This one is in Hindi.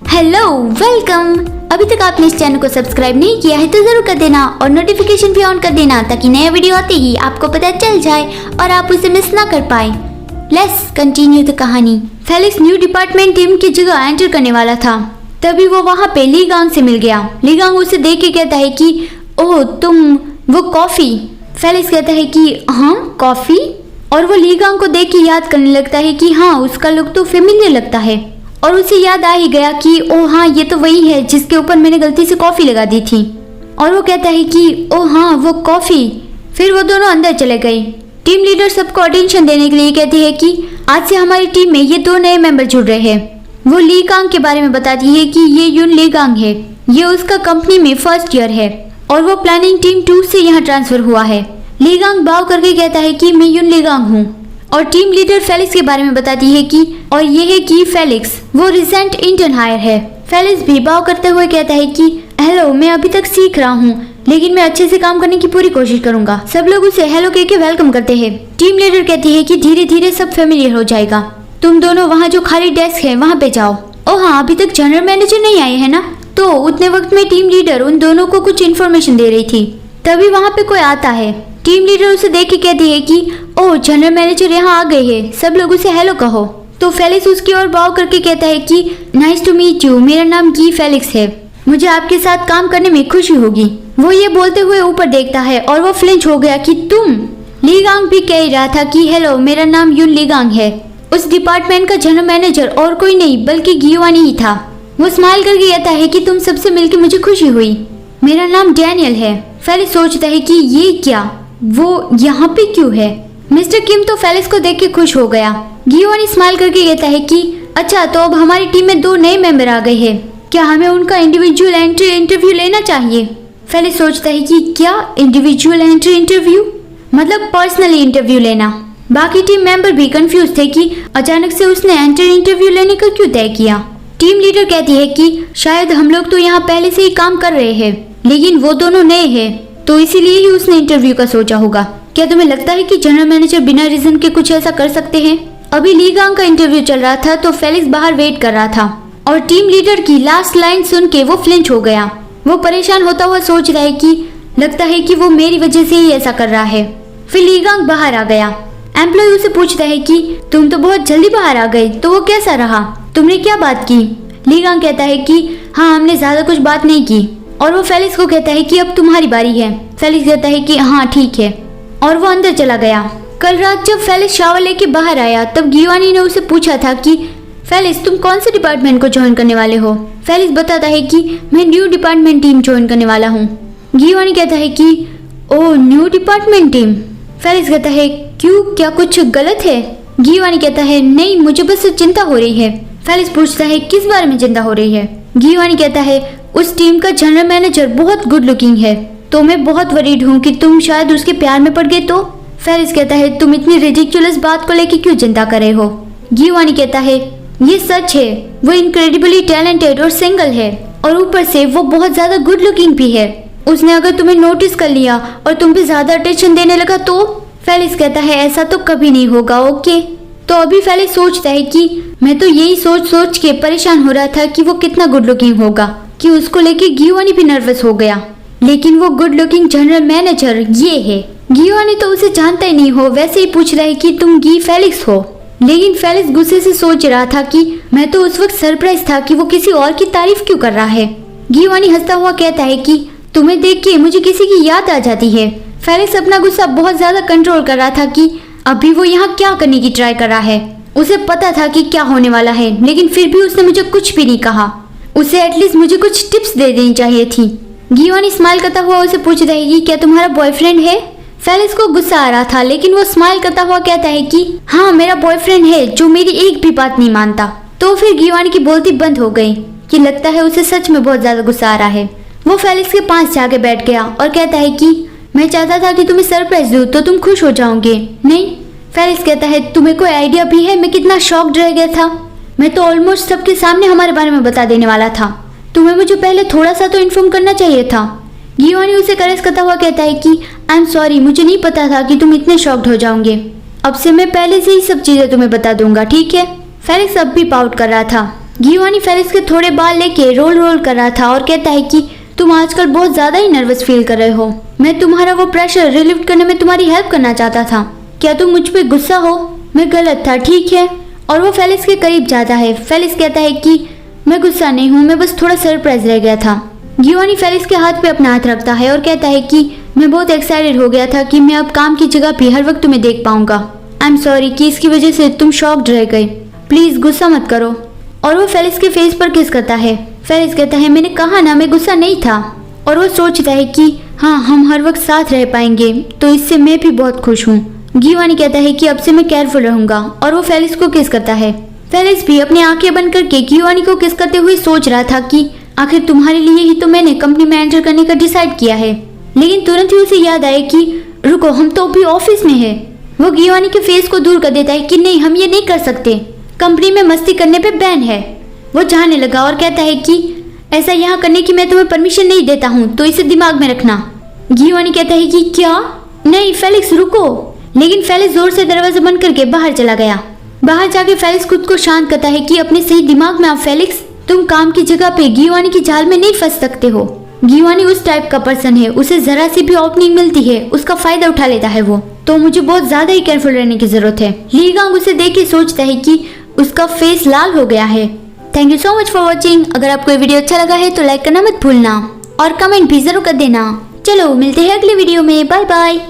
Hello, welcome. अभी तक आपने इस चैनल को सब्सक्राइब नहीं किया है तो जरूर कर देना और नोटिफिकेशन भी ऑन कर देना ताकि नया वीडियो आते ही आपको पता चल जाए और आप उसे मिस ना कर पाए। लेट्स कंटिन्यू द कहानी। फेलिक्स न्यू डिपार्टमेंट टीम की जगह एंटर करने वाला था, तभी वो वहाँ पे ली गांग से मिल गया। ली गांग उसे देख के कहता है कि ओह तुम वो कॉफी। फेलिक्स कहता है कि हाँ कॉफी, और वो ली गांग को देख के याद करने लगता है कि हाँ उसका लुक तो फेमिलियर लगता है, और उसे याद आ ही गया कि ओ हाँ ये तो वही है जिसके ऊपर मैंने गलती से कॉफी लगा दी थी। और वो कहता है कि ओ हाँ वो कॉफी। फिर वो दोनों अंदर चले गए। टीम लीडर सबको अटेंशन देने के लिए कहती है कि आज से हमारी टीम में ये 2 नए मेंबर जुड़ रहे हैं। वो ली गांग के बारे में बताती है कि ये युन ली गांग है, ये उसका कंपनी में फर्स्ट ईयर है और वो प्लानिंग टीम 2 से यहाँ ट्रांसफर हुआ है। ली गांग बाव करके कहता है कि मैं युन ली गांग हूँ। और टीम लीडर फेलिक्स के बारे में बताती है कि और ये है कि फेलिक्स वो रिसेंट इंटर्न हायर है। फेलिक्स भी बाव करते हुए कहता है कि हेलो, मैं अभी तक सीख रहा हूँ लेकिन मैं अच्छे से काम करने की पूरी कोशिश करूंगा। सब लोग उसे हेलो कह के वेलकम करते हैं। टीम लीडर कहती है कि धीरे धीरे सब फेमिलियर हो जाएगा, तुम दोनों वहाँ जो खाली डेस्क है वहाँ पे जाओ। ओ हाँ, अभी तक जनरल मैनेजर नहीं आए है ना। तो उतने वक्त में टीम लीडर उन दोनों को कुछ इन्फॉर्मेशन दे रही थी, तभी वहाँ पे कोई आता है। टीम लीडर उसे देख के कहती है कि ओह जनरल मैनेजर यहाँ आ गए हैं, सब लोग उसे हेलो कहो। तो फेलिक्स उसकी ओर बाव करके कहता है कि नाइस टू मीट यू, मेरा नाम गी फेलिक्स है, मुझे आपके साथ काम करने में खुशी होगी। वो ये बोलते हुए ऊपर देखता है और वो फ्लिंच हो गया कि तुम। ली गांग भी कह रहा था कि हेलो मेरा नाम युन ली गांग है। उस डिपार्टमेंट का जनरल मैनेजर और कोई नहीं बल्कि गियोवानी ही था। वो स्माइल करके कहता है कि तुम सबसे मिलकर मुझे खुशी हुई, मेरा नाम डैनियल है। फेलिक्स सोचता है कि ये क्या, वो यहाँ पे क्यों है। मिस्टर किम तो फेलिक्स को देख के खुश हो गया। गियोवानी स्माइल करके कहता है कि अच्छा तो अब हमारी टीम में 2 नए मेंबर आ गए हैं, क्या हमें उनका इंडिविजुअल एंट्री इंटरव्यू लेना चाहिए। फेलिक्स सोचता है कि क्या इंडिविजुअल एंट्री इंटरव्यू, मतलब पर्सनली इंटरव्यू लेना। बाकी टीम मेंबर भी कंफ्यूज थे कि अचानक से उसने एंट्री इंटरव्यू लेने का क्यों तय किया। टीम लीडर कहती है कि शायद हम लोग तो यहाँ पहले से ही काम कर रहे हैं लेकिन वो दोनों नए हैं तो इसीलिए ही उसने इंटरव्यू का सोचा होगा। क्या तुम्हें लगता है कि जनरल मैनेजर बिना रीजन के कुछ ऐसा कर सकते हैं। अभी ली गांग का इंटरव्यू चल रहा था तो फेलिक्स बाहर वेट कर रहा था और टीम लीडर की लास्ट लाइन सुन के वो फ्लिंच हो गया। वो परेशान होता हुआ सोच रहा है कि लगता है कि वो मेरी वजह से ही ऐसा कर रहा है। फिर ली गांग बाहर आ गया। एम्प्लॉय उसे पूछता है कि तुम तो बहुत जल्दी बाहर आ गए, तो वो कैसा रहा, तुमने क्या बात की। ली गांग कहता है कि हाँ हमने ज्यादा कुछ बात नहीं की। और वो फेलिक्स को कहता है कि अब तुम्हारी बारी है। फेलिक्स कहता है कि हाँ ठीक है, और वो अंदर चला गया। कल रात जब फेलिक्स शावर लेके बाहर आया तब गियोवानी ने उसे पूछा था कि फेलिक्स तुम कौन से डिपार्टमेंट को ज्वाइन करने वाले हो। फेलिक्स बताता है कि मैं न्यू डिपार्टमेंट टीम ज्वाइन करने वाला हूँ। गियोवानी कहता है कि ओह न्यू डिपार्टमेंट टीम। फेलिक्स कहता है क्यों, क्या कुछ गलत है। गियोवानी कहता है नहीं, मुझे बस चिंता हो रही है। फेलिक्स पूछता है किस बारे में चिंता हो रही है। गियोवानी कहता है उस टीम का जनरल मैनेजर बहुत गुड लुकिंग है तो मैं बहुत वरीड हूँ कि तुम शायद उसके प्यार में पड़ गए। तो फेलिक्स कहता है तुम इतनी रिडिकुलस बात को लेके क्यों चिंता कर रहे हो। गियोवानी कहता है ये सच है, वो इनक्रेडिबली टैलेंटेड और सिंगल है और ऊपर से वो बहुत ज्यादा गुड लुकिंग भी है। उसने अगर तुम्हें नोटिस कर लिया और तुम पे ज्यादा अटेंशन देने लगा तो। फेलिक्स कहता है ऐसा तो कभी नहीं होगा। ओके। तो अभी फेलिक्स सोचता है कि मैं तो यही सोच सोच के परेशान हो रहा था कि वो कितना गुड लुकिंग होगा कि उसको लेके गियोवानी भी नर्वस हो गया। लेकिन वो गुड लुकिंग जनरल मैनेजर ये है। गियोवानी तो उसे जानता ही नहीं हो, वैसे ही पूछ रहा है कि तुम गी फेलिक्स हो। लेकिन फेलिक्स गुस्से से सोच रहा था कि मैं तो उस वक्त सरप्राइज था कि वो किसी और की तारीफ क्यों कर रहा है। गियोवानी हंसता हुआ कहता है कि तुम्हें देख के मुझे किसी की याद आ जाती है। फेलिक्स अपना गुस्सा बहुत ज्यादा कंट्रोल कर रहा था कि अभी वो यहाँ क्या करने की ट्राई कर रहा है। उसे पता था कि क्या होने वाला है लेकिन फिर भी उसने मुझे कुछ भी नहीं कहा। उसे एटलीस्ट मुझे कुछ टिप्स दे देनी चाहिए थी। गियोवानी स्माइल करता हुआ उसे पूछ रही कि क्या तुम्हारा बॉयफ्रेंड है। फेलिक्स को गुस्सा आ रहा था लेकिन वो स्माइल करता हुआ कहता है कि हाँ मेरा बॉयफ्रेंड है जो मेरी एक भी बात नहीं मानता। तो फिर गियोवानी की बोलती बंद हो गई कि लगता है उसे सच में बहुत ज्यादा गुस्सा आ रहा है। वो फेलिक्स के पास जाके बैठ गया और कहता है कि मैं चाहता था कि तुम्हें सरप्राइज दूं तो तुम खुश हो जाओगे। नहीं। फेलिक्स कहता है तुम्हें कोई आइडिया भी है मैं कितना शॉक्ड रह गया था। मैं तो ऑलमोस्ट सबके सामने हमारे बारे में बता देने वाला था, तुम्हें मुझे पहले थोड़ा सा तो इन्फॉर्म करना चाहिए था। गियोवानी उसे करेक्ट करता हुआ कहता है कि आई एम सॉरी, मुझे नहीं पता था कि तुम इतने शॉक्ड हो जाओगे। अब से मैं पहले से ही सब चीजें तुम्हें बता दूंगा, ठीक है। फेलिक्स अब भी पाउट कर रहा था। गियोनी फेलिक्स के थोड़े बाल लेके रोल रोल कर रहा था और कहता है कि तुम आजकल बहुत ज्यादा ही नर्वस फील कर रहे हो। मैं तुम्हारा वो प्रेशर रिलीव करने में तुम्हारी हेल्प करना चाहता था। क्या तुम मुझ पे गुस्सा हो? मैं गलत था, ठीक है। और वो फेलिक्स के करीब जाता है। फेलिक्स कहता है कि मैं गुस्सा नहीं हूँ, मैं बस थोड़ा सरप्राइज रह गया था। गियोनी फेलिक्स के हाथ पे अपना हाथ रखता है और कहता है कि मैं बहुत एक्साइटेड हो गया था कि मैं अब काम की जगह भी हर वक्त तुम्हें देख पाऊंगा। आई एम सॉरी कि इसकी वजह से तुम शॉक्ड रह गए। प्लीज गुस्सा मत करो। और वो फेलिक्स के फेस पर किस करता है। फेलिक्स कहता है मैंने कहा ना, मैं गुस्सा नहीं था। और वो सोचता है कि हाँ, हम हर वक्त साथ रह पाएंगे, तो इससे मैं भी बहुत खुश हूँ। गियोनी कहता है कि अब से मैं केयरफुल रहूंगा और वो फेलिक्स को किस करता है। फेलिक्स भी अपनी आंखें बंद करके गियोनी को किस करते हुए सोच रहा था कि आखिर तुम्हारे लिए ही तो मैंने कंपनी में एंटर करने का डिसाइड किया है। लेकिन तुरंत ही उसे याद आया कि रुको, हम तो अभी ऑफिस में है। वो गियोनी के फेस को दूर कर देता है कि नहीं, हम ये नहीं कर सकते, कंपनी में मस्ती करने पे बैन है। वो जाने लगा और कहता है कि ऐसा यहाँ करने की मैं तुम्हें परमिशन नहीं देता हूँ, तो इसे दिमाग में रखना। गियोनी कहता है कि क्या? नहीं फेलिक्स रुको। लेकिन फेलिक्स जोर से दरवाजा बंद करके बाहर चला गया। बाहर जाके फेलिक्स खुद को शांत करता है कि अपने सही दिमाग में आओ फेलिक्स, तुम काम की जगह पे गियोनी की जाल में नहीं फंस सकते हो। गियोनी उस टाइप का पर्सन है, उसे जरा सी भी ओपनिंग मिलती है उसका फायदा उठा लेता है वो, तो मुझे बहुत ज्यादा ही केयरफुल रहने की जरूरत है। ली गांग उसे देख के सोचता है कि उसका फेस लाल हो गया है। Thank you so much for watching. अगर आपको ये वीडियो अच्छा लगा है तो लाइक करना मत भूलना और कमेंट भी जरूर कर देना। चलो मिलते हैं अगले वीडियो में, बाय बाय।